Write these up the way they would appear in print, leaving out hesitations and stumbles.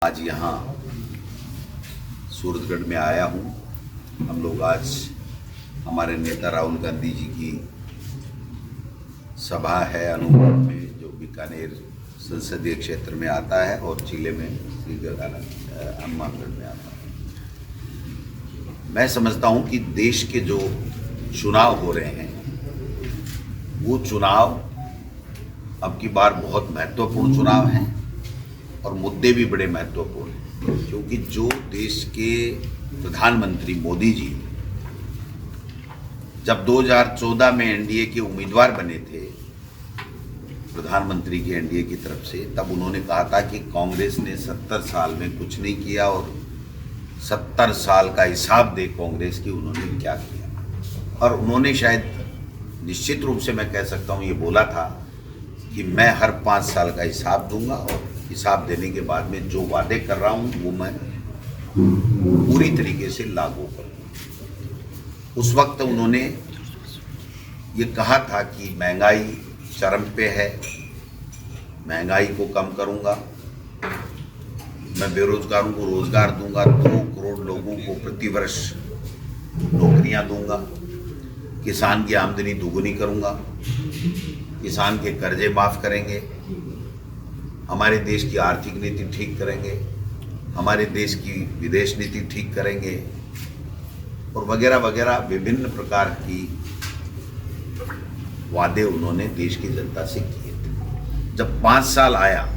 आज यहाँ सूरतगढ़ में आया हूँ। हम लोग आज हमारे नेता राहुल गांधी जी की सभा है अनूपपुर में, जो बीकानेर संसदीय क्षेत्र में आता है और जिले में हनुमानगढ़ में आता है। मैं समझता हूँ कि देश के जो चुनाव हो रहे हैं वो चुनाव अब की बार बहुत महत्वपूर्ण चुनाव हैं और मुद्दे भी बड़े महत्वपूर्ण हैं, क्योंकि जो देश के प्रधानमंत्री मोदी जी जब 2014 में एनडीए के उम्मीदवार बने थे प्रधानमंत्री की एनडीए की तरफ से, तब उन्होंने कहा था कि कांग्रेस ने 70 साल में कुछ नहीं किया और 70 साल का हिसाब दे कांग्रेस की उन्होंने क्या किया। और उन्होंने शायद निश्चित रूप से मैं कह सकता हूँ ये बोला था कि मैं हर 5 साल का हिसाब दूंगा और हिसाब देने के बाद में जो वादे कर रहा हूँ वो मैं पूरी तरीके से लागू करूँगा। उस वक्त उन्होंने ये कहा था कि महंगाई चरम पे है, महंगाई को कम करूँगा, मैं बेरोजगारों को रोजगार दूंगा, 2 करोड़ लोगों को प्रतिवर्ष नौकरियां दूंगा, किसान की आमदनी दोगुनी करूंगा, किसान के कर्जे माफ़ करेंगे, हमारे देश की आर्थिक नीति ठीक करेंगे, हमारे देश की विदेश नीति ठीक करेंगे और वगैरह वगैरह विभिन्न प्रकार की वादे उन्होंने देश की जनता से किए थे। जब 5 साल आया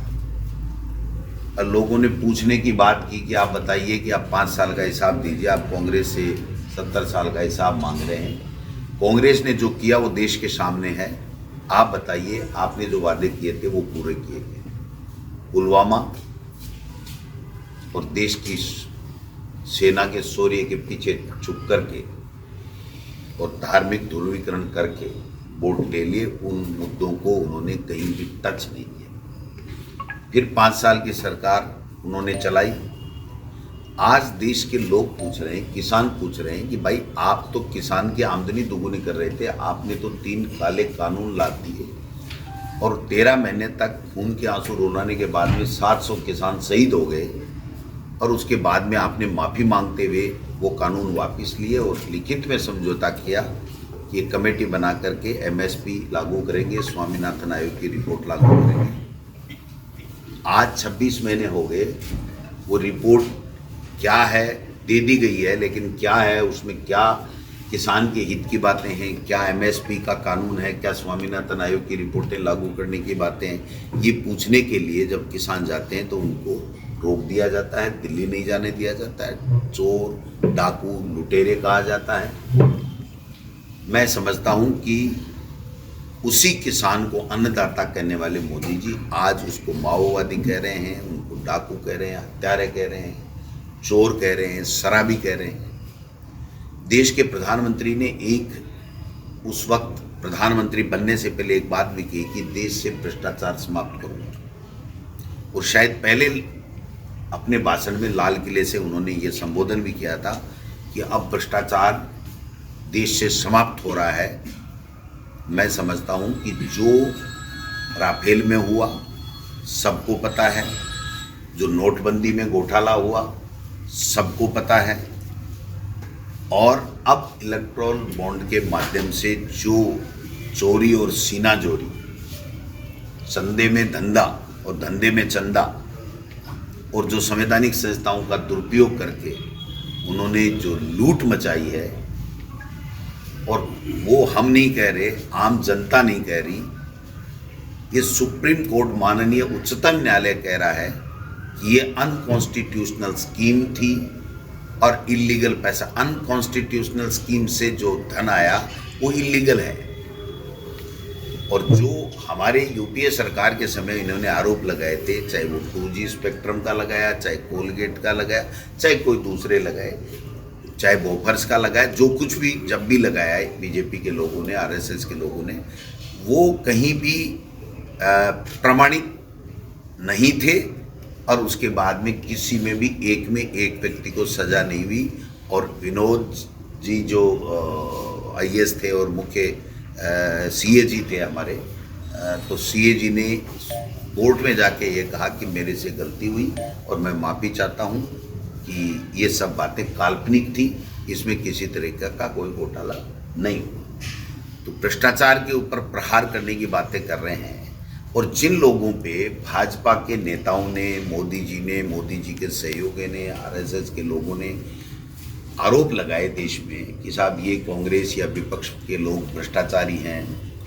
और लोगों ने पूछने की बात की कि आप बताइए कि आप 5 साल का हिसाब दीजिए, आप कांग्रेस से 70 साल का हिसाब मांग रहे हैं, कांग्रेस ने जो किया वो देश के सामने है, आप बताइए आपने जो वादे किए थे वो पूरे किए गए। पुलवामा और देश की सेना के शौर्य के पीछे छुप करके और धार्मिक ध्रुवीकरण करके वोट ले लिए, उन मुद्दों को उन्होंने कहीं भी टच नहीं किया। फिर 5 साल की सरकार उन्होंने चलाई। आज देश के लोग पूछ रहे हैं, किसान पूछ रहे हैं कि भाई आप तो किसान की आमदनी दोगुनी कर रहे थे, आपने तो 3 काले कानून ला दिए और 13 महीने तक खून के आंसू रुलाने के बाद में 700 किसान शहीद हो गए और उसके बाद में आपने माफ़ी मांगते हुए वो कानून वापस लिए और लिखित में समझौता किया कि एक कमेटी बना करके एमएसपी लागू करेंगे, स्वामीनाथन आयोग की रिपोर्ट लागू करेंगे। आज 26 महीने हो गए, वो रिपोर्ट क्या है दे दी गई है, लेकिन क्या है उसमें, क्या किसान के हित की बातें हैं, क्या एमएसपी का कानून है, क्या स्वामीनाथन आयोग की रिपोर्टें लागू करने की बातें हैं, ये पूछने के लिए जब किसान जाते हैं तो उनको रोक दिया जाता है, दिल्ली नहीं जाने दिया जाता है, चोर डाकू लुटेरे कहा जाता है। मैं समझता हूँ कि उसी किसान को अन्नदाता कहने वाले मोदी जी आज उसको माओवादी कह रहे हैं, उनको डाकू कह रहे हैं, हत्यारे कह रहे हैं, चोर कह रहे हैं, शराबी कह रहे हैं। देश के प्रधानमंत्री ने उस वक्त प्रधानमंत्री बनने से पहले एक बात भी कही कि देश से भ्रष्टाचार समाप्त करूंगा, और शायद पहले अपने भाषण में लाल किले से उन्होंने ये संबोधन भी किया था कि अब भ्रष्टाचार देश से समाप्त हो रहा है। मैं समझता हूँ कि जो राफेल में हुआ सबको पता है, जो नोटबंदी में घोटाला हुआ सबको पता है, और अब इलेक्ट्रोल बॉन्ड के माध्यम से जो चोरी और सीना चोरी, चंदे में धंधा और धंधे में चंदा, और जो संवैधानिक संस्थाओं का दुरुपयोग करके उन्होंने जो लूट मचाई है, और वो हम नहीं कह रहे, आम जनता नहीं कह रही, ये सुप्रीम कोर्ट माननीय उच्चतम न्यायालय कह रहा है कि ये अनकॉन्स्टिट्यूशनल स्कीम थी और इलीगल पैसा, अनकॉन्स्टिट्यूशनल स्कीम से जो धन आया वो इलीगल है। और जो हमारे यूपीए सरकार के समय इन्होंने आरोप लगाए थे, चाहे वो 2G स्पेक्ट्रम का लगाया, चाहे कोलगेट का लगाया, चाहे कोई दूसरे लगाए, चाहे बोफर्स का लगाया, जो कुछ भी जब भी लगाया है बीजेपी के लोगों ने, आरएसएस के लोगों ने, वो कहीं भी प्रमाणित नहीं थे और उसके बाद में किसी में भी एक व्यक्ति को सज़ा नहीं हुई। और विनोद जी जो आईएएस थे और मुख्य सीए जी थे हमारे, तो सीए जी ने कोर्ट में जाके ये कहा कि मेरे से गलती हुई और मैं माफ़ी चाहता हूँ कि ये सब बातें काल्पनिक थी, इसमें किसी तरीके का कोई घोटाला नहीं हुआ। तो भ्रष्टाचार के ऊपर प्रहार करने की बातें कर रहे हैं, और जिन लोगों पे भाजपा के नेताओं ने, मोदी जी के सहयोगी ने, आरएसएस के लोगों ने आरोप लगाए देश में कि साहब ये कांग्रेस या विपक्ष के लोग भ्रष्टाचारी हैं,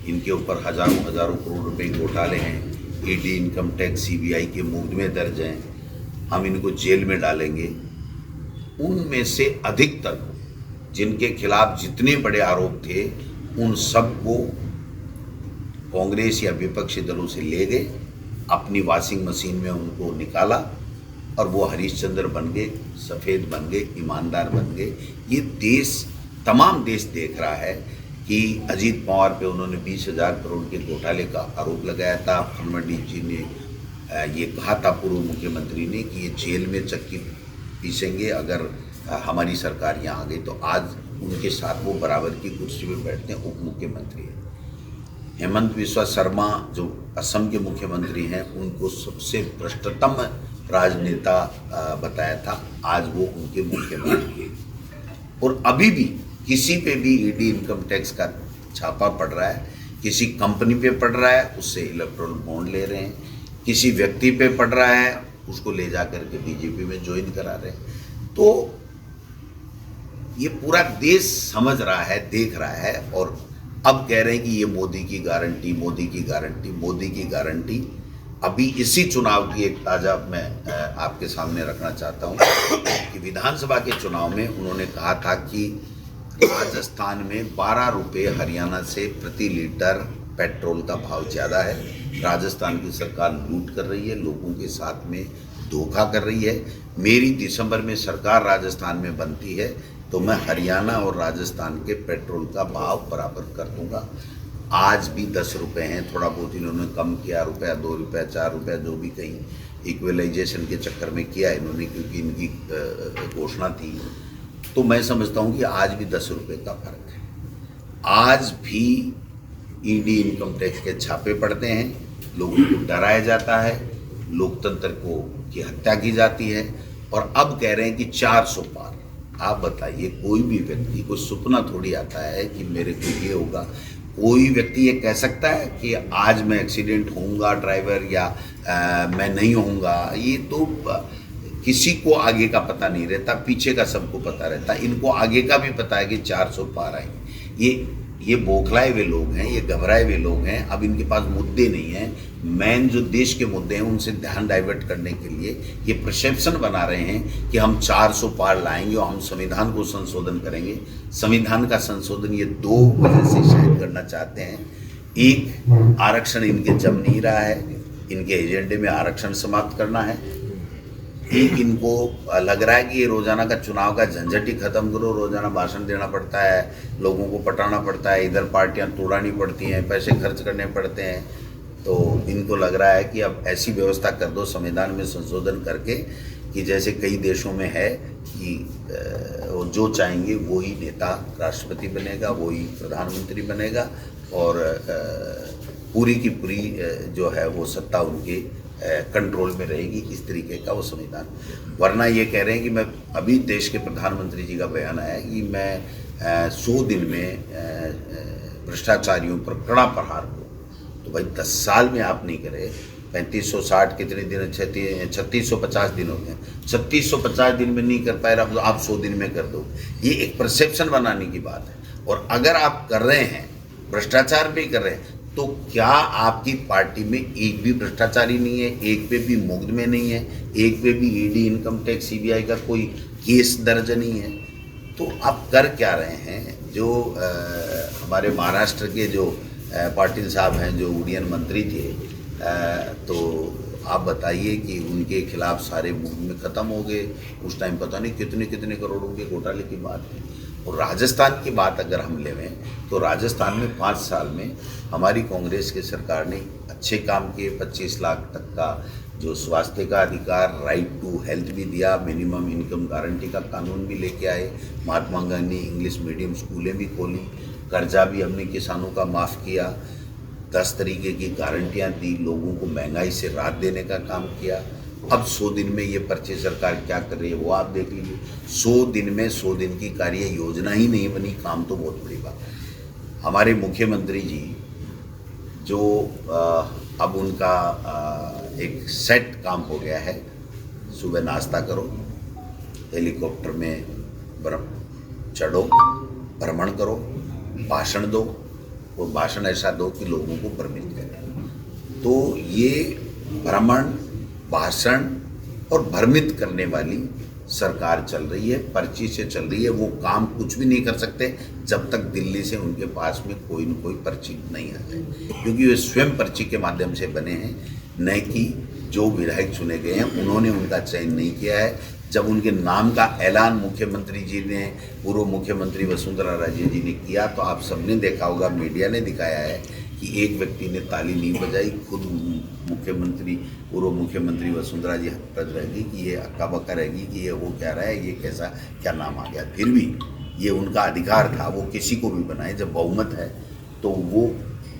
इनके ऊपर हजारों करोड़ रुपए घोटाले हैं, ईडी, इनकम टैक्स, सीबीआई के मुकदमे दर्ज हैं, हम इनको जेल में डालेंगे। उनमें से अधिकतर जिनके खिलाफ जितने बड़े आरोप थे उन सबको कांग्रेस या विपक्षी दलों से ले गए, अपनी वॉशिंग मशीन में उनको निकाला और वो हरिश्चंद्र बन गए, सफ़ेद बन गए, ईमानदार बन गए। ये देश, तमाम देश देख रहा है कि अजीत पवार पे उन्होंने 20,000 करोड़ के घोटाले का आरोप लगाया था। फडणवीस जी ने ये कहा था, पूर्व मुख्यमंत्री ने, कि ये जेल में चक्की पीसेंगे अगर हमारी सरकार यहाँ आ गई। तो आज उनके साथ वो बराबर की कुर्सी पे बैठते हैं, उप मुख्यमंत्री हैं। हेमंत बिस्वा शर्मा जो असम के मुख्यमंत्री हैं, उनको सबसे भ्रष्टतम राजनेता बताया था, आज वो उनके मुख्यमंत्री हैं। और अभी भी किसी पे भी ईडी, इनकम टैक्स का छापा पड़ रहा है, किसी कंपनी पे पड़ रहा है, उससे इलेक्टोरल बॉन्ड ले रहे हैं, किसी व्यक्ति पे पड़ रहा है, उसको ले जा करके बीजेपी में ज्वाइन करा रहे हैं। तो ये पूरा देश समझ रहा है, देख रहा है, और अब कह रहे हैं कि ये मोदी की गारंटी, मोदी की गारंटी, मोदी की गारंटी। अभी इसी चुनाव की एक ताज़ा मैं आपके सामने रखना चाहता हूँ कि विधानसभा के चुनाव में उन्होंने कहा था कि राजस्थान में 12 रुपये हरियाणा से प्रति लीटर पेट्रोल का भाव ज़्यादा है। राजस्थान की सरकार लूट कर रही है, लोगों के साथ में धोखा कर रही है। मेरी दिसंबर में सरकार राजस्थान में बनती है तो मैं हरियाणा और राजस्थान के पेट्रोल का भाव बराबर कर दूंगा। आज भी 10 रुपये हैं, थोड़ा बहुत इन्होंने कम किया, रुपया, 2 रुपया, 4 रुपया, जो भी कहीं इक्वलाइजेशन के चक्कर में किया इन्होंने, क्योंकि इनकी घोषणा थी। तो मैं समझता हूँ कि आज भी 10 रुपये का फर्क है। आज भी ईडी, इनकम टैक्स के छापे पड़ते हैं, लोगों को डराया जाता है, लोकतंत्र की हत्या की जाती है, और अब कह रहे हैं कि 400 पार। आप बताइए, कोई भी व्यक्ति को सपना थोड़ी आता है कि मेरे को ये होगा। कोई व्यक्ति ये कह सकता है कि आज मैं एक्सीडेंट होऊंगा ड्राइवर, या मैं नहीं होऊंगा? ये तो किसी को आगे का पता नहीं रहता, पीछे का सबको पता रहता। इनको आगे का भी पता है कि 400 पार आएंगे। ये बौखलाए हुए लोग हैं, ये घबराए हुए लोग हैं। अब इनके पास मुद्दे नहीं हैं, मेन जो देश के मुद्दे हैं उनसे ध्यान डाइवर्ट करने के लिए ये परसेप्शन बना रहे हैं कि हम 400 पार लाएंगे और हम संविधान को संशोधन करेंगे। संविधान का संशोधन ये 2 वजह से शायद करना चाहते हैं। एक, आरक्षण इनके जम नहीं रहा है, इनके एजेंडे में आरक्षण समाप्त करना है। एक, इनको लग रहा है कि ये रोज़ाना का चुनाव का झंझट ही खत्म करो, रोज़ाना भाषण देना पड़ता है, लोगों को पटाना पड़ता है, इधर पार्टियां तोड़ानी पड़ती हैं, पैसे खर्च करने पड़ते हैं। तो इनको लग रहा है कि अब ऐसी व्यवस्था कर दो संविधान में संशोधन करके कि जैसे कई देशों में है कि वो जो चाहेंगे वही नेता राष्ट्रपति बनेगा, वही प्रधानमंत्री बनेगा, और पूरी की पूरी जो है वो सत्ता उनके कंट्रोल में रहेगी। इस तरीके का वो संविधान। वरना ये कह रहे हैं कि मैं, अभी देश के प्रधानमंत्री जी का बयान आया कि मैं 100 दिन में भ्रष्टाचारियों पर कड़ा प्रहार करूँ। तो भाई 10 साल में आप नहीं करे, 3560 कितने दिन, 3650 दिन हो गए, 3650 दिन में नहीं कर पाए तो आप 100 दिन में कर दो। ये एक परसेप्शन बनाने की बात है। और अगर आप कर रहे हैं, भ्रष्टाचार भी कर रहे हैं, तो क्या आपकी पार्टी में एक भी भ्रष्टाचारी नहीं है, एक पे भी मुकदमे नहीं है, एक पे भी ईडी, इनकम टैक्स, सीबीआई का कोई केस दर्ज नहीं है? तो आप कर क्या रहे हैं? जो हमारे महाराष्ट्र के जो पाटिल साहब हैं, जो उड्डयन मंत्री थे, तो आप बताइए कि उनके खिलाफ सारे मुकदमे खत्म हो गए। उस टाइम पता नहीं कितने कितने करोड़ों के घोटाले की बात है। और राजस्थान की बात अगर हम लेवें तो राजस्थान में 5 साल में हमारी कांग्रेस की सरकार ने अच्छे काम किए। 25 लाख तक का जो स्वास्थ्य का अधिकार, राइट टू हेल्थ भी दिया, मिनिमम इनकम गारंटी का कानून भी लेके आए, महात्मा गांधी इंग्लिश मीडियम स्कूलें भी खोली, कर्जा भी हमने किसानों का माफ़ किया, 10 तरीके की गारंटियां दी, लोगों को महंगाई से राहत देने का काम किया। अब 100 दिन में ये पर्चे सरकार क्या कर रही है वो आप देख लीजिए। 100 दिन में 100 दिन की कार्य योजना ही नहीं बनी, काम तो बहुत बड़ी बात। हमारे मुख्यमंत्री जी जो अब उनका एक सेट काम हो गया है, सुबह नाश्ता करो, हेलीकॉप्टर में चढ़ो, भ्रमण करो, भाषण दो, और भाषण ऐसा दो कि लोगों को भ्रमित करे। तो ये भ्रमण, भाषण और भ्रमित करने वाली सरकार चल रही है, पर्ची से चल रही है। वो काम कुछ भी नहीं कर सकते जब तक दिल्ली से उनके पास में कोई न कोई पर्ची नहीं आती, क्योंकि वे स्वयं पर्ची के माध्यम से बने हैं, न कि जो विधायक चुने गए हैं उन्होंने उनका चयन नहीं किया है। जब उनके नाम का ऐलान मुख्यमंत्री जी ने, पूर्व मुख्यमंत्री वसुंधरा राजे जी ने किया, तो आप सबने देखा होगा, मीडिया ने दिखाया है कि एक व्यक्ति ने ताली नहीं बजाई, खुद मुख्यमंत्री, पूर्व मुख्यमंत्री वसुंधरा जी हतप्रभ रहेगी कि ये अक्का बक्का रहेगी कि ये हो क्या रहा है, ये कैसा क्या नाम आ गया। फिर भी ये उनका अधिकार था, वो किसी को भी बनाए, जब बहुमत है तो वो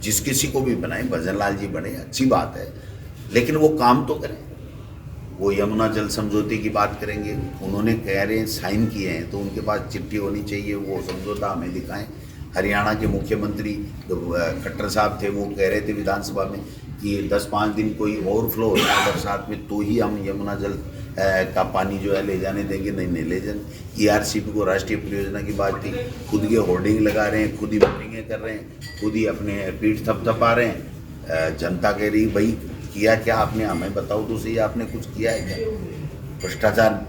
जिस किसी को भी बनाए, भजन लाल जी बने, अच्छी बात है, लेकिन वो काम तो करें। वो यमुना जल समझौते की बात करेंगे, उन्होंने कह रहे हैं साइन किए हैं, तो उनके पास चिट्ठी होनी चाहिए, वो समझौता हमें दिखाएं। हरियाणा के मुख्यमंत्री खट्टर साहब थे, वो कह रहे थे विधानसभा में कि 10-5 दिन कोई ओवरफ्लो होता है बरसात में तो ही हम यमुना जल का पानी जो है ले जाने देंगे, नहीं ले जाने। ERCP को राष्ट्रीय परियोजना की बात थी, खुद के होर्डिंग लगा रहे हैं, खुद ही मीटिंगें कर रहे हैं, खुद ही अपने पीठ थपथपा रहे हैं। जनता कह रही भाई किया क्या आपने, हमें बताओ तो सही, आपने कुछ किया है क्या? भ्रष्टाचार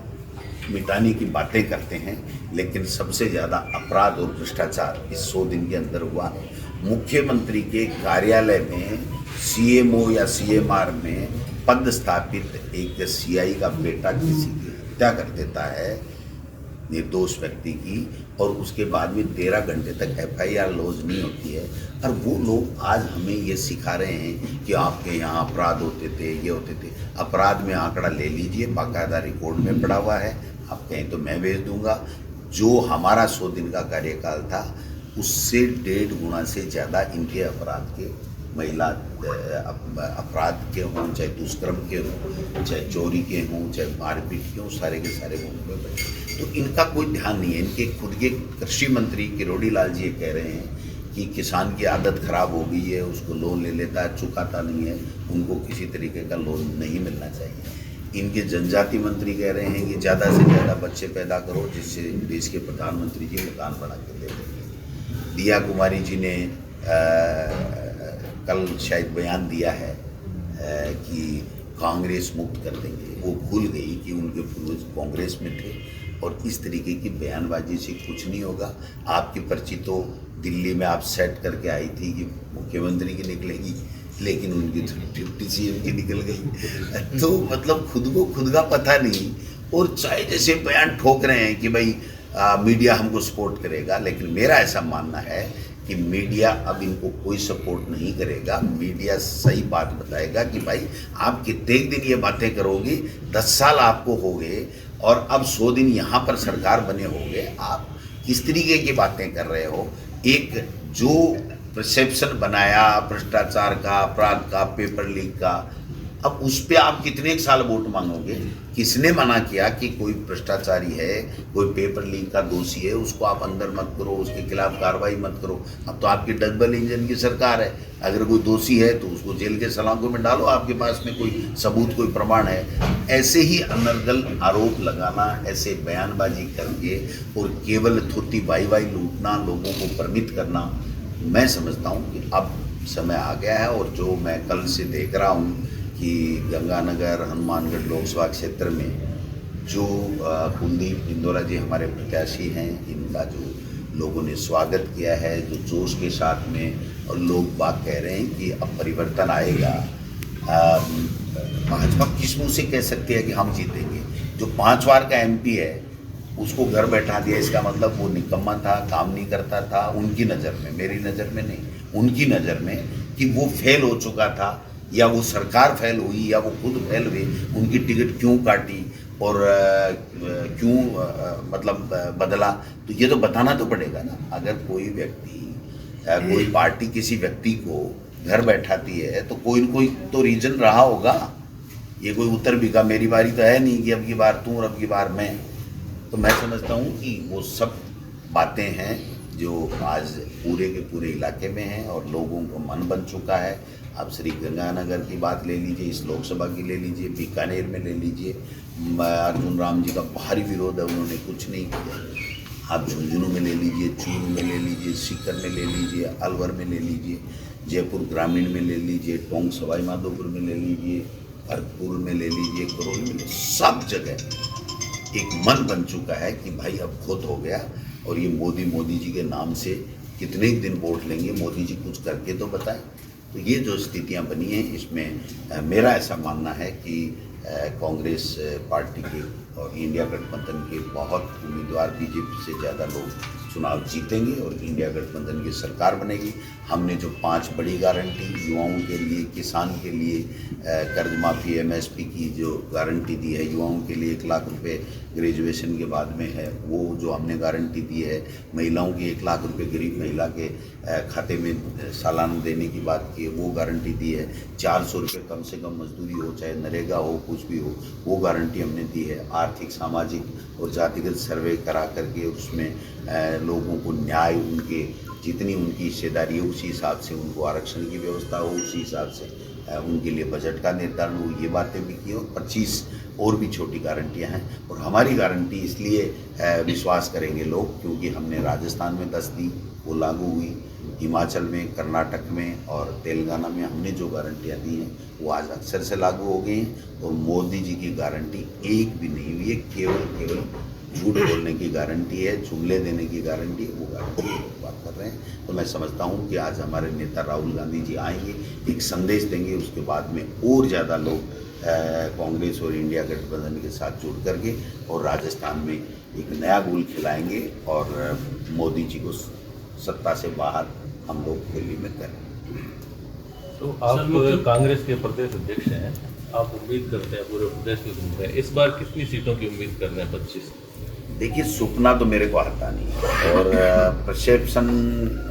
मिटाने की बातें करते हैं, लेकिन सबसे ज़्यादा अपराध और भ्रष्टाचार इस 100 दिन के अंदर हुआ है। मुख्यमंत्री के कार्यालय में CMO या CMR में पद स्थापित एक CI का बेटा किसी की हत्या कर देता है, निर्दोष व्यक्ति की, और उसके बाद में 13 घंटे तक FIR लॉज नहीं होती है। और वो लोग आज हमें ये सिखा रहे हैं कि आपके यहाँ अपराध होते थे, ये होते थे। अपराध में आंकड़ा ले लीजिए, बाकायदा रिकॉर्ड में पड़ा हुआ है, आप कहें तो मैं भेज दूंगा। जो हमारा 100 दिन का कार्यकाल था उससे 1.5 गुना से ज़्यादा इनके अपराध के, महिला अपराध के हों, चाहे दुष्कर्म के हों, चाहे चोरी के हों, चाहे मारपीट के हों, सारे के सारे मुकदमे बने। तो इनका कोई ध्यान नहीं है। इनके खुद के कृषि मंत्री किरोड़ी लाल जी कह रहे हैं कि किसान की आदत खराब हो गई है, उसको लोन ले लेता है, चुकाता नहीं है, उनको किसी तरीके का लोन नहीं मिलना चाहिए। इनके जनजाति मंत्री कह रहे हैं कि ज़्यादा से ज़्यादा बच्चे पैदा करो, जिससे देश के प्रधानमंत्री जी मकान बना के दे देंगे। दिया कुमारी जी ने कल शायद बयान दिया है कि कांग्रेस मुक्त कर देंगे। वो भूल गई कि उनके पूर्वज कांग्रेस में थे, और इस तरीके की बयानबाजी से कुछ नहीं होगा। आपकी पर्ची तो दिल्ली में आप सेट करके आई थी कि मुख्यमंत्री की निकलेगी, लेकिन उनकी डिप्टी CM की निकल गई। तो मतलब खुद को खुद का पता नहीं, और चाहे जैसे बयान ठोक रहे हैं कि भाई मीडिया हमको सपोर्ट करेगा, लेकिन मेरा ऐसा मानना है कि मीडिया अब इनको कोई सपोर्ट नहीं करेगा। मीडिया सही बात बताएगा कि भाई आप कितने दिन ये बातें करोगे, 10 साल आपको हो गए और अब 100 दिन यहाँ पर सरकार बने हो गए, आप किस तरीके की बातें कर रहे हो। एक जो परसेप्शन बनाया भ्रष्टाचार का, अपराध का, पेपर लीक का, अब उस पर आप कितने साल वोट मांगोगे? किसने मना किया कि कोई भ्रष्टाचारी है, कोई पेपर लीक का दोषी है, उसको आप अंदर मत करो, उसके खिलाफ कार्रवाई मत करो? अब तो आपकी डबल इंजन की सरकार है। अगर कोई दोषी है तो उसको जेल के सलाखों में डालो, आपके पास में कोई सबूत, कोई प्रमाण है। ऐसे ही अनर्गल आरोप लगाना, ऐसे बयानबाजी करके और केवल थोती वाई लूटना, लोगों को भ्रमित करना, मैं समझता हूँ कि अब समय आ गया है। और जो मैं कल से देख रहा हूँ कि गंगानगर, हनुमानगढ़ लोकसभा क्षेत्र में जो कुलदीप इंदौरा जी हमारे प्रत्याशी हैं, इनका जो लोगों ने स्वागत किया है, जो जोश के साथ में, और लोग बात कह रहे हैं कि अब परिवर्तन आएगा। भाजपा किस मुँह से कह सकती है कि हम जीतेंगे? जो 5 बार का MP है उसको घर बैठा दिया, इसका मतलब वो निकम्मा था, काम नहीं करता था उनकी नज़र में, मेरी नज़र में नहीं, उनकी नज़र में, कि वो फेल हो चुका था, या वो सरकार फेल हुई, या वो खुद फेल हुए, उनकी टिकट क्यों काटी और क्यों मतलब बदला। तो ये तो बताना तो पड़ेगा ना। अगर कोई व्यक्ति, कोई पार्टी किसी व्यक्ति को घर बैठाती है तो कोई न कोई तो रीजन रहा होगा। ये कोई उत्तर भी का मेरी बारी तो है नहीं कि अब की बार तू और अब की बार मैं। तो मैं समझता हूँ कि वो सब बातें हैं जो आज पूरे के पूरे इलाके में हैं और लोगों को मन बन चुका है। आप श्री गंगानगर की बात ले लीजिए, इस लोकसभा की ले लीजिए, बीकानेर में ले लीजिए, अर्जुन राम जी का भारी विरोध है, उन्होंने कुछ नहीं किया। आप झुंझुनू में ले लीजिए, चूरू में ले लीजिए, सीकर में ले लीजिए, अलवर में ले लीजिए, जयपुर ग्रामीण में ले लीजिए, टोंक सवाई माधोपुर में ले लीजिए, भरतपुर में ले लीजिए, करौली में, सब जगह एक मन बन चुका है कि भाई अब खुद हो गया। और ये मोदी जी के नाम से कितने दिन वोट लेंगे, मोदी जी कुछ करके तो बताएं। तो ये जो स्थितियां बनी हैं इसमें मेरा ऐसा मानना है कि कांग्रेस पार्टी के और इंडिया गठबंधन के बहुत उम्मीदवार बीजेपी से ज़्यादा लोग चुनाव जीतेंगे और इंडिया गठबंधन की सरकार बनेगी। हमने जो 5 बड़ी गारंटी युवाओं के लिए, किसान के लिए, कर्ज माफ़ी, एमएसपी की जो गारंटी दी है, युवाओं के लिए 1 लाख रुपए ग्रेजुएशन के बाद में है, वो जो हमने गारंटी दी है, महिलाओं की 1 लाख रुपए गरीब महिला के खाते में सालाना देने की बात की है, वो गारंटी दी है। 400 रुपये कम से कम मजदूरी हो, चाहे नरेगा हो, कुछ भी हो, वो गारंटी हमने दी है। आर्थिक, सामाजिक और जातिगत सर्वे करा करके उसमें लोगों को न्याय, उनके जितनी उनकी हिस्सेदारी है उसी हिसाब से उनको आरक्षण की व्यवस्था हो, उसी हिसाब से उनके लिए बजट का निर्धारण हो, ये बातें भी की। और 25 और भी छोटी गारंटियां हैं। और हमारी गारंटी इसलिए विश्वास करेंगे लोग क्योंकि हमने राजस्थान में 10 दी, वो लागू हुई, हिमाचल में, कर्नाटक में और तेलंगाना में हमने जो गारंटियां दी हैं वो आज अक्सर से लागू हो गई हैं। और मोदी जी की गारंटी एक भी नहीं हुई है, केवल झूठ बोलने की गारंटी है, जुमले देने की गारंटी है, वो गारंटी की बात कर रहे हैं। तो मैं समझता हूँ कि आज हमारे नेता राहुल गांधी जी आएंगे, एक संदेश देंगे, उसके बाद में और ज़्यादा लोग कांग्रेस और इंडिया गठबंधन के साथ जुड़ करके और राजस्थान में एक नया गोल खिलाएंगे और मोदी जी को सत्ता से बाहर हम लोग दिल्ली में करें। तो आप कांग्रेस के प्रदेश अध्यक्ष हैं, आप उम्मीद करते हैं पूरे प्रदेश में घूम रहे हैं, इस बार कितनी सीटों की उम्मीद कर रहे हैं? 25। देखिए, सुपना तो मेरे को आता नहीं है और परसेप्शन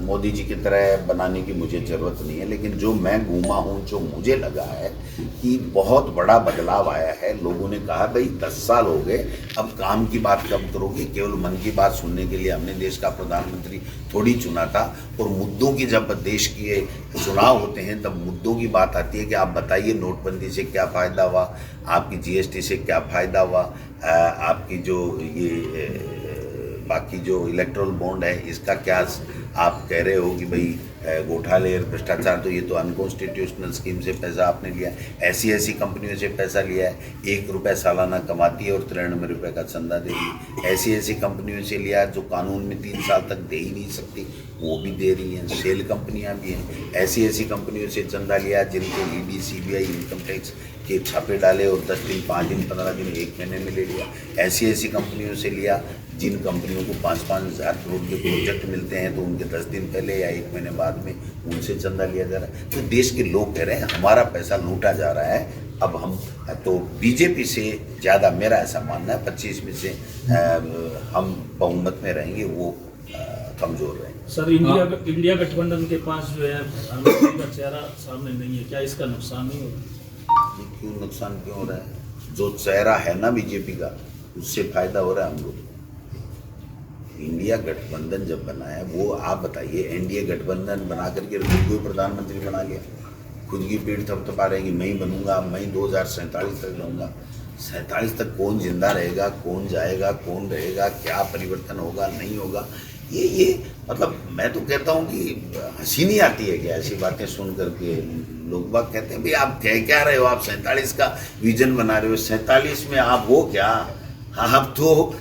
मोदी जी की तरह बनाने की मुझे ज़रूरत नहीं है। लेकिन जो मैं घूमा हूँ, जो मुझे लगा है कि बहुत बड़ा बदलाव आया है। लोगों ने कहा भाई 10 साल हो गए, अब काम की बात कब करोगे? केवल मन की बात सुनने के लिए हमने देश का प्रधानमंत्री थोड़ी चुना था। और मुद्दों की जब देश के चुनाव होते हैं तब मुद्दों की बात आती है कि आप बताइए नोटबंदी से क्या फ़ायदा हुआ, आपकी जीएसटी से क्या फ़ायदा हुआ, आपकी जो ये बाकी जो इलेक्ट्रल बॉन्ड है इसका क्या आप कह रहे हो कि भाई घोटाले और भ्रष्टाचार, तो ये तो अनकॉन्स्टिट्यूशनल स्कीम से पैसा आपने लिया, ऐसी कंपनियों से पैसा लिया है, 1 रुपये सालाना कमाती है और 93 रुपये का चंदा देगी। ऐसी कंपनियों से लिया जो कानून में 3 साल तक दे ही नहीं सकती, वो भी दे रही हैं। सेल कंपनियां भी हैं। ऐसी कंपनियों से चंदा लिया जिनके ईडी, सीबीआई, इनकम टैक्स के छापे डाले और 10 दिन, 5 दिन, 15 दिन, 1 महीने में ले लिया। ऐसी कंपनियों से लिया जिन कंपनियों को 5-5 हज़ार करोड़ के प्रोजेक्ट मिलते हैं तो उनके 10 दिन पहले या 1 महीने बाद में उनसे चंदा लिया जा रहा है। तो देश के लोग कह रहे हैं हमारा पैसा लूटा जा रहा है। अब हम तो बीजेपी से ज़्यादा, मेरा ऐसा मानना है, 25 में से हम बहुमत में रहेंगे, वो कमज़ोर रहेंगे। सर, इंडिया गठबंधन के पास जो है प्रधानमंत्री का चेहरा सामने नहीं है, क्या इसका नुकसान नहीं होता? ये क्यों नुकसान क्यों हो रहा है? जो चेहरा है ना बीजेपी का, उससे फायदा हो रहा है हम लोग। इंडिया गठबंधन जब बना है, वो आप बताइए, एनडीए गठबंधन बना करके खुद को प्रधानमंत्री बना लिया, खुद की पीठ थपथपा रहे कि मैं ही बनूंगा, मैं ही 2047 तक रहूँगा। 47 तक कौन जिंदा रहेगा, कौन जाएगा, कौन रहेगा, क्या परिवर्तन होगा, नहीं होगा, ये मतलब मैं तो कहता हूँ कि हंसी नहीं आती है क्या ऐसी बातें सुन करके। लोग बात कहते हैं भाई आप कह क्या रहे हो, आप 47 का विजन बना रहे हो, 47 में आप हो क्या? आप तो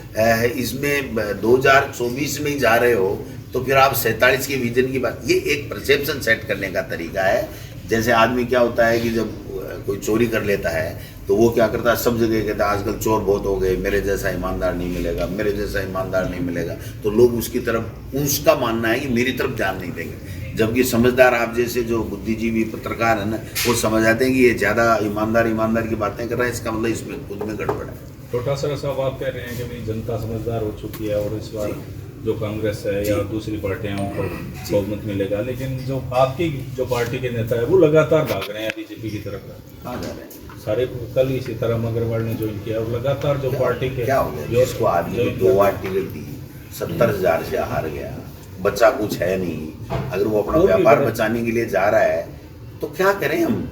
इसमें 2024 में ही जा रहे हो, तो फिर आप 47 के विजन की बात, ये एक परसेप्शन सेट करने का तरीका है। जैसे आदमी क्या होता है कि जब कोई चोरी कर लेता है तो वो क्या करता है, सब जगह कहता है आजकल चोर बहुत हो गए, मेरे जैसा ईमानदार नहीं मिलेगा, मेरे जैसा ईमानदार नहीं मिलेगा। तो लोग उसकी तरफ, उसका मानना है कि मेरी तरफ ध्यान नहीं देंगे। जबकि समझदार आप जैसे जो बुद्धिजीवी पत्रकार है ना, वो समझ आते हैं कि ये ज़्यादा ईमानदार की बातें कर रहा है, इसका मतलब इसमें खुद में गड़बड़ है। छोटा सा साहब, आप कह रहे हैं कि भाई जनता समझदार हो चुकी है और इस बार जो कांग्रेस है या दूसरी पार्टियां उनको बहुमत मिलेगा, लेकिन जो आपकी जो पार्टी के नेता है वो लगातार भाग रहे हैं बीजेपी की तरफ। कहाँ जा रहे हैं? सारे कल ही सीताराम अग्रवाल ने ज्वाइन किया और लगातार जो पार्टी के क्या हो गया? जिसको आदमी को 2 बार टिकट दी, 70,000 से हार गया, बच्चा कुछ है नहीं, अगर वो अपना और भी व्यापार बड़े- बचाने के लिए जा रहा है तो क्या करें हम?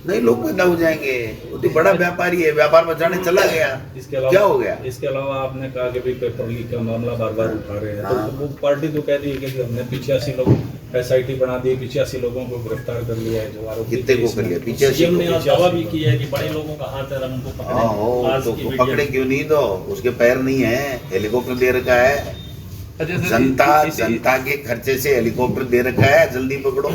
नहीं, लोग पैदा हो जाएंगे। वो तो बड़ा व्यापारी है, व्यापार बचाने चला गया, इसके अलावा क्या हो गया? इसके अलावा आपने कहा कि भी पेपर लीक का मामला बार बार उठा रहे हैं, हाँ। तो वो पार्टी तो कह रही है कि हमने 85 लोग SIT बना दी, 85 लोगों को गिरफ्तार कर लिया है, जो आरोपी कितने थे को इसमें। कर लिया? पीछे सीएम ने आज दावा भी किया है कि बड़े लोगों का हाथ है, हम उनको हाँ हो पकड़े। आज तो की मीडिया पकड़े क्यों नहीं? दो उसके पैर नहीं है, हेलीकॉप्टर दे रखा है, अच्छा सर, जनता के खर्चे से हेलीकॉप्टर दे रखा है, जल्दी पकड़ो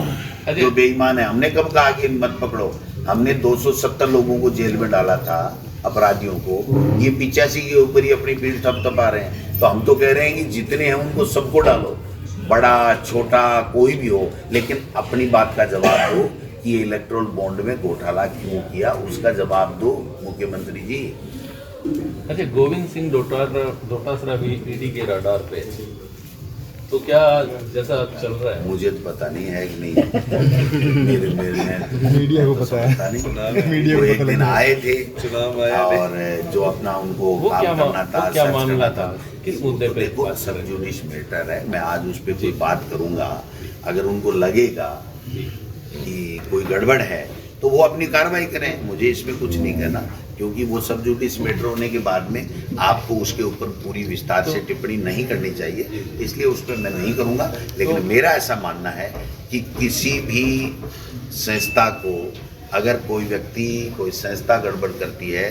जो बेईमान है। हमने कब कहा कि मत पकड़ो? हमने 270 लोगों को जेल में डाला था, अपराधियों को। ये 85 के ऊपर ही अपनी पीठ थपथपा रहे हैं। तो हम तो कह रहे हैं कि जितने हैं उनको सबको डालो, बड़ा छोटा कोई भी हो, लेकिन अपनी बात का जवाब दो कि ये इलेक्ट्रोल बॉन्ड में घोटाला क्यों किया, उसका जवाब दो मुख्यमंत्री जी। अच्छा, गोविंद सिंह डोटासरा भी ईडी के रडार पे है। तो क्या जैसा चल रहा है? मुझे तो पता नहीं है कि नहीं, मेरे मीडिया को पता है। पता नहीं। मीडिया वो को एक पता दिन लगा। आए थे और जो अपना उनको वो क्या काम करना था, वो क्या सर्च मामला करना था? किस मुद्दे पे देखो, बात कर सब रहे हैं? जुडिश मैटर है, मैं आज उस पर कोई बात करूंगा। अगर उनको लगेगा कि कोई गड़बड़ है तो वो अपनी कार्रवाई करें, मुझे इसमें कुछ नहीं कहना, क्योंकि वो सब जुडिस मैटर होने के बाद में आपको उसके ऊपर पूरी विस्तार से टिप्पणी नहीं करनी चाहिए, इसलिए उस पर मैं नहीं करूंगा। लेकिन मेरा ऐसा मानना है कि किसी भी संस्था को अगर कोई व्यक्ति, कोई संस्था गड़बड़ करती है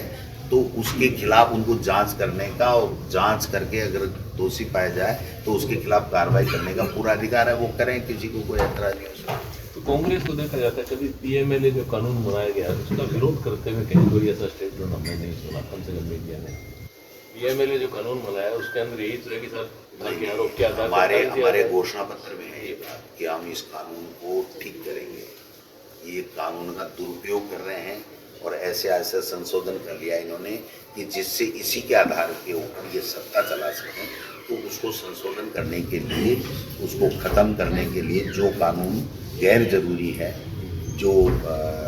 तो उसके खिलाफ उनको जांच करने का, और जांच करके अगर दोषी पाया जाए तो उसके खिलाफ कार्रवाई करने का पूरा अधिकार है, वो करें, किसी को कोई ऐतराज नहीं हो सकता। तो कांग्रेस को देखा जाता है, कभी पीएमएलए जो कानून बनाया गया उसका विरोध करते हुए कहीं कोई ऐसा स्टेटमेंट हमने नहीं सुना, कम से कम मीडिया में। पीएमएलए जो कानून बनाया उसके अंदर यही तरह के साथ आरोप किया था। हमारे घोषणा पत्र में है ये बात कि हम इस कानून को ठीक करेंगे। ये कानून का दुरुपयोग कर रहे हैं और ऐसे ऐसे संशोधन कर लिया इन्होंने कि जिससे इसी के आधार के ऊपर ये सत्ता चला सकें। तो उसको संशोधन करने के लिए, उसको ख़त्म करने के लिए जो कानून गैर जरूरी है, जो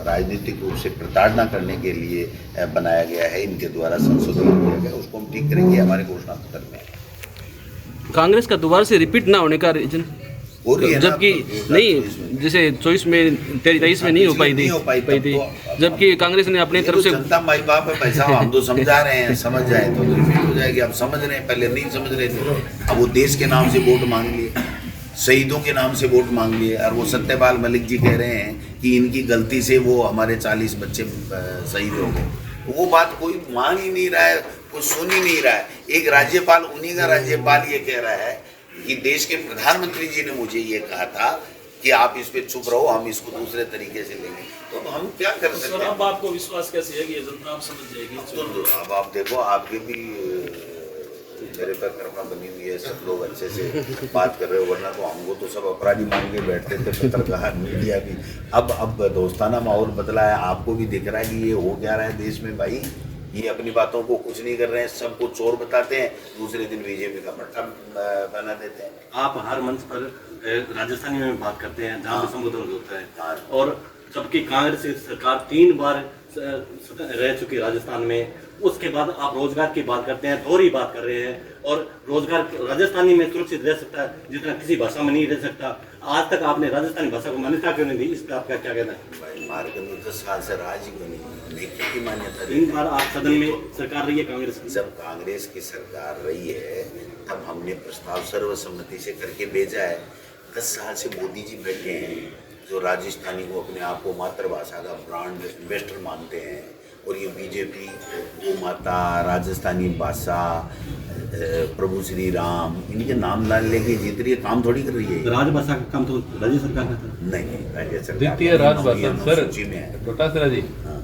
राजनीतिक रूप से प्रताड़ना करने के लिए बनाया गया है, इनके द्वारा संशोधन किया गया, उसको हम ठीक करेंगे। हमारे घोषणा पत्र में कांग्रेस का दोबारा से रिपीट ना होने का रीजन, हो रही है ना, जबकि नहीं, जैसे 24 में 23 में नहीं हो पाई थी, जबकि कांग्रेस ने अपनी तरफ से जनता माई बाप है भाई साहब, हम तो समझा रहे हैं, समझ जाए तो रिपीट हो जाएगी। अब समझ रहे हैं, पहले नहीं समझ रहे थे। अब वो देश के नाम से वोट मांग लिए, शहीदों के नाम से वोट मांग लिए, और वो सत्यपाल मलिक जी कह रहे हैं कि इनकी गलती से वो हमारे 40 बच्चे शहीद हो गए। वो बात कोई मान ही नहीं रहा है, कोई सुन ही नहीं रहा है। एक राज्यपाल, उन्हीं का राज्यपाल ये कह रहा है कि देश के प्रधानमंत्री जी ने मुझे ये कहा था कि आप इस पे चुप रहो, हम इसको दूसरे तरीके से लेंगे। तो हम क्या कर सकते सर, हैं? अब आपको विश्वास कैसे है कि ये जनता आप समझ जाएगी? तो अब आप देखो, आपके भी मेरे पर कृपा बनी हुई है, सब लोग अच्छे से बात कर रहे हो, वरना तो हमको तो सब अपराधी मान के बैठते थे, पत्रकार, मीडिया भी। अब दोस्ताना माहौल बदला है, आपको भी दिख रहा है कि ये हो क्या रहा है देश में भाई। ये अपनी बातों को कुछ नहीं कर रहे हैं, सबको चोर बताते हैं, दूसरे दिन बीजेपी का पट्टा बना देते हैं। आप हर मंच पर राजस्थानी में बात करते हैं जहाँ भी संबोधन होता है, हाँ। और जबकि कांग्रेस की सरकार 3 बार रह चुकी राजस्थान में, उसके बाद आप रोजगार की बात करते हैं, दोहरी बात कर रहे हैं। और रोजगार राजस्थानी में सुरक्षित रह सकता है जितना किसी भाषा में नहीं रह सकता। आज तक आपने राजस्थानी भाषा को मान्यता क्यों नहीं दी, इस पर आपका क्या कहना है? भाई मार्ग में 10 साल से राज ही बनी, नहीं की मान्यता दी। 3 बार आप सदन में सरकार रही है कांग्रेस की। जब कांग्रेस की सरकार रही है तब हमने प्रस्ताव सर्वसम्मति से करके भेजा है। 10 साल से मोदी जी बैठे हैं जो राजस्थानी को, अपने आप को मातृभाषा का ब्रांड एम्बेसडर मानते हैं, और ये बीजेपी गौ माता, राजस्थानी भाषा, प्रभु श्री राम, इनके नाम ला लेके जीत रही है, काम थोड़ी कर रही है। राजभाषा का काम तो राज्य सरकार का था। नहीं, राज्य सरकार द्वितीय राजभाषा सर सूची में है। डोटासरा जी, हाँ।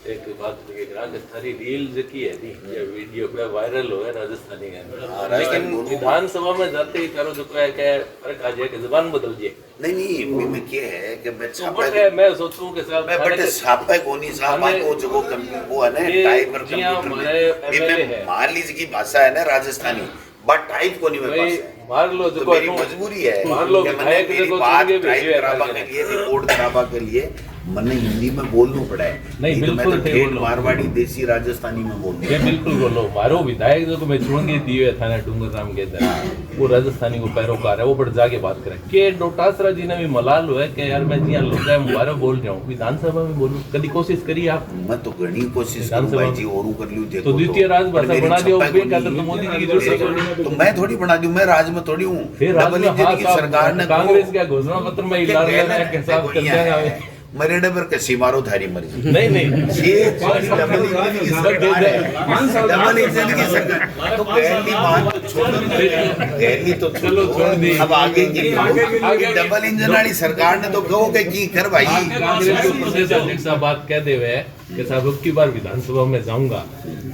एक बात राजस्थानी रील जो की है नी, ये वीडियो पे वायरल हो है राजस्थानी के हाँ, अंदर, लेकिन राजस्थानी विधानसभा में जाते ही करो तो क्या क्या फर्क आ जाए कि जुबान बदल जाए। नहीं, मैं क्या है कि मैं तो बट है, मैं सोचूं कि साहब मैं बटे छापा कोनी साहब वो जो वो है ना, ये टाइप पर जियां कंप्यूटर हमारे में MLA मैं है। मान लीजिए की भाषा है ना राजस्थानी, बट टाइप को नहीं मेरे भाई, पास है। मार लो तो देखो मेरी अनु- मजबूरी है मार लो कि मैंने विधायक मेरी देखो बात चुन के टाइप भेजिए कराबा ऐसा के लिए, रिपोर्ट कराबा के लिए मैंने हिंदी में बोलना पड़ा है। नहीं, तो मैं बिल्कुल तो थे ठेठ बोलो। मारवाड़ी देसी राजस्थानी में बोल ये बिल्कुल बोलो मारो विधायक जो को मैं छोड़ के दिए थाना डूंगर राम के अंदर वो राजस्थानी को पैरोकार है वो पर जाके बात करें के डोटासरा जी ने भी मलाल हुआ है कि यार मैं जी लोग मुबारक बोल रहा हूँ विधानसभा में बोलूं कभी कोशिश करी आप मैं तो घनी कोशिश विधानसभा करूं भाई में। जी और कर लूं देखो तो द्वितीय राजभाषा पर मेरी बना दिया छप्पा बेन को का नहीं- तो मोदी जी की जरूरत नहीं तो मैं थोड़ी बना दूं, मैं राज में थोड़ी हूँ। फिर डबल इंजन की सरकार ने कांग्रेस का घोषणा पत्र में हिला रहा के साथ कर देगा मरेडे पर कसी मारो थारी मर्जी। नहीं नहीं ये डबल इंजन की सरकार है, डबल इंजन की सरकार। तो पहली बात तो छोड़ो, पहली तो चलो छोड़ दी। अब आगे की आगे- डबल इंजन वाली सरकार ने तो कहो कि की कर भाई। कांग्रेस के प्रदेश अध्यक्ष साहब बात कह दे हुए कि साहब अब की बार विधानसभा में जाऊंगा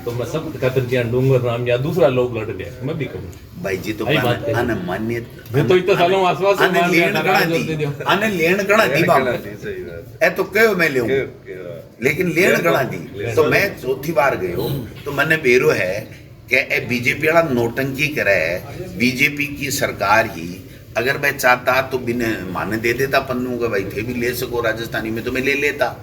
तो मैं सब खातिर दिया डूंगर राम या दूसरा लोग लड़ लिया मैं भी कहूँ भाई जी तो भाई बात करी। आने मान्य मैं तो इतना सालों आसपास आने मान लिया लेन था, कड़ा जोर दे दी दियो। आने लेन कड़ा दी बाबू ए तो कहो मैं ले लेकिन लेन कड़ा दी तो मैं चौथी बार गयो तो मैंने बेरो है कि बीजेपी वाला नोटंकी करे है बीजेपी की सरकार ही अगर मैं चाहता तो बिना माने दे देता पन्नू का भाई थे भी ले सको राजस्थानी में तो मैं ले लेता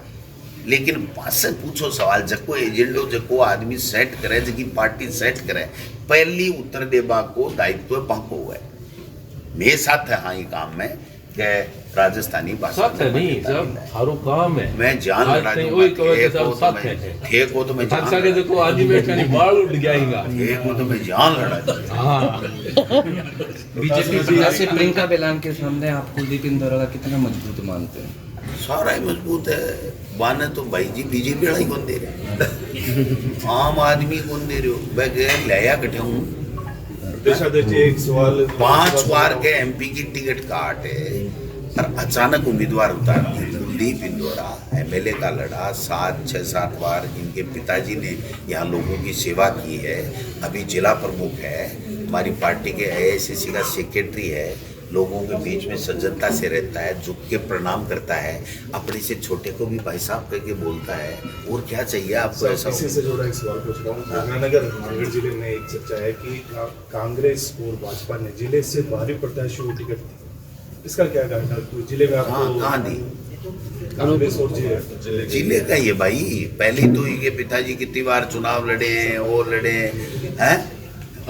लेकिन पास से पूछो सवाल जको एजेंडो जको आदमी सेट करे जकी पार्टी सेट करे पहली उत्तर देबा को दायित्व पाको है मेरे साथ है हाँ ये काम में कि राजस्थानी भाषा साथ है नहीं सब हारो काम है मैं जान आज लड़ा नहीं, दूंगा वही कहो कि ठेक सब हो तो साथ मैं है। ठेक हो तो मैं जान अच्छा के लड़ा देखो आदमी बैठ के बाल उठ जाएगा ठेक हो तो मैं जान लड़ा दूंगा। हाँ बीजेपी जिला से प्रियंका बेलान के सामने आप कुलदीप इंदौरा का कितना मजबूत मानते हैं? सारा ही मजबूत है बाने तो भाई जी बीजेपी वाला ही कौन दे रहे आम आदमी कौन दे रहे हो मैं कह लाया कटे हूँ एक सवाल 5 बार के एमपी की टिकट काट है और अचानक उम्मीदवार उतार दिए कुलदीप इंदौरा एमएलए का लड़ा 6-7 बार इनके पिताजी ने यहाँ लोगों की सेवा की है अभी जिला प्रमुख है हमारी पार्टी के एआईसीसी का सेक्रेटरी है लोगों के बीच में सज्जनता से रहता है झुक के प्रणाम करता है अपने से छोटे को भी भाई साहब करके बोलता है और क्या चाहिए आपको ऐसा इसी से जुड़ा एक सवाल पूछ रहा हूँ गंगानगर रामगढ़ जिले में एक चर्चा है कि कांग्रेस और भाजपा ने जिले से बाहरी प्रत्याशियों को टिकट दी इसका क्या कारण है तो जिले में हाँ आपको कहाँ दी कांग्रेस और जिले जिले का ये भाई पहले तो ये पिताजी कितनी बार चुनाव लड़े हैं और लड़े हैं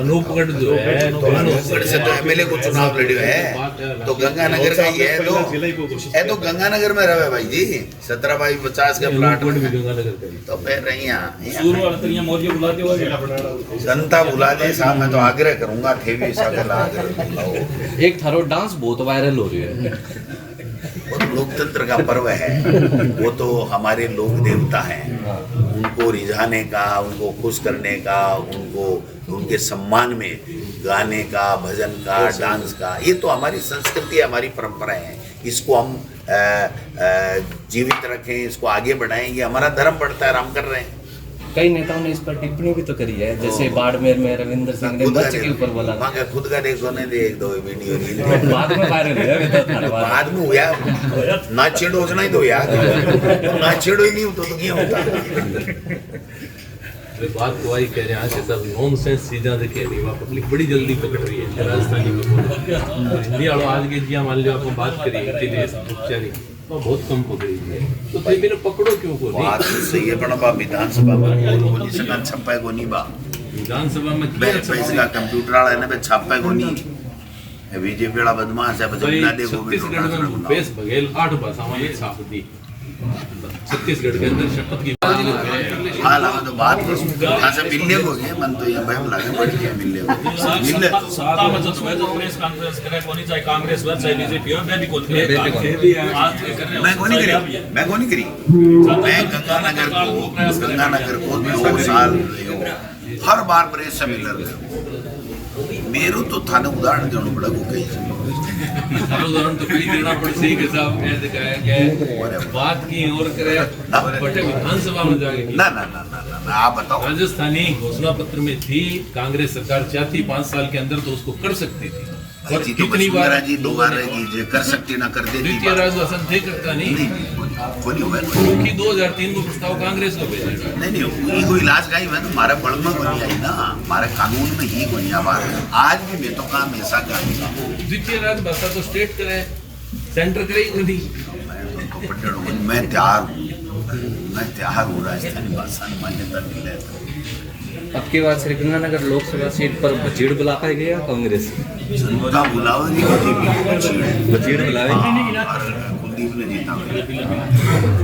अनूपगढ़ जो है तो अनूपगढ़ से तो एमएलए को चुनाव लड़े है तो गंगानगर का ये है तो गंगानगर में रहे भाई जी 17/50 के प्लाट अनूपगढ़ भी में गंगानगर का ही। तो फिर रही सूर वाला तो यहाँ मौर्य बुला दिया जनता बुला दे साहब मैं तो आग्रह करूंगा थे भी सागर आग्रह बुलाओ एक थारो डांस बहुत वायरल हो रही है वो तो लोकतंत्र का पर्व है वो तो हमारे लोक देवता हैं उनको रिझाने का उनको खुश करने का उनको उनके सम्मान में गाने का भजन का डांस का ये तो हमारी संस्कृति हमारी परंपराएं हैं इसको हम जीवित रखें इसको आगे बढ़ाएं ये हमारा धर्म पड़ता है और हम कर रहे हैं कई नेताओं ने इस पर टिप्पणी भी तो करी है जैसे बाड़मेर में रविंद्र सिंह ने बच्च के ऊपर बोला वहाँ का खुद का देखो ने दे एक दो वीडियो रील में बाद में वायरल हुआ है तो थारे बाद बाद में हुआ ना छेड़ो ही तो यार ना छेड़ो ही नहीं होता तो क्या होता वे बात तो वही कह रहे हैं कि सब नॉनसेंस चीज़ें देखे रही है पब्लिक बड़ी जल्दी पकड़ रही है राजस्थानी में बोलो हिंदी वालों आज के जिया मान लो आपको बात करी उपचारी तो बहुत कम पकड़ी है तो फिर मेरे पकड़ो क्यों को बात तो सही है पण बा विधानसभा में बोली सका छप्पा को नहीं बा विधानसभा में बे पैसे का कंप्यूटर वाला है ना बे छापा को नहीं बीजेपी वाला बदमाश है बस ना देखो छत्तीसगढ़ में भूपेश बघेल 8 भाषाओं में छाप दी छत्तीसगढ़ के अंदर शपथ की हाल हम तो बात खासा मिलने को गए मन तो ये भय लगे पड़ गया मिलने को मिलने सत्ता में जो प्रेस कॉन्फ्रेंस करे कोनी चाहे कांग्रेस वर चाहे बीजेपी हो मैं भी कोनी करे मैं को नहीं करी मैं को नहीं करी मैं गंगानगर को 2 साल रहे हो हर बार प्रेस से मिल रहे हो मेरू तो थाने उदाहरण देना पड़ा को कहीं उदाहरण तो कई देना पड़ सही के साहब कह दिखाया गया बात की और करे बटे विधानसभा में जाएगी ना ना ना ना ना आप बताओ राजस्थानी घोषणा पत्र में थी कांग्रेस सरकार चाहती 5 साल के अंदर तो उसको कर सकती थी और जी तो कितनी बार जी 2 बार रहेगी कर सकती ना कर देती द्वितीय राजभाषा थे करता नहीं कोनी हुआ क्योंकि 2003 को प्रस्ताव कांग्रेस को भेजा नहीं ये कोई इलाज का ही है ना हमारे बड़ में कोनी आई ना हमारे कानून में ही कोनी आवाज आज भी मैं तो काम ऐसा करूँगा द्वितीय राजभाषा तो स्टेट करे सेंटर करे ही नहीं मैं तैयार हूँ राजस्थानी भाषा में मान्यता मिले अब की बात श्रीगंगानगर लोकसभा सीट पर बचीड़ बुला पाएगी या कांग्रेस जनता बुलाओ नहीं बचीड़ बुलावे कुलदीप ने जीता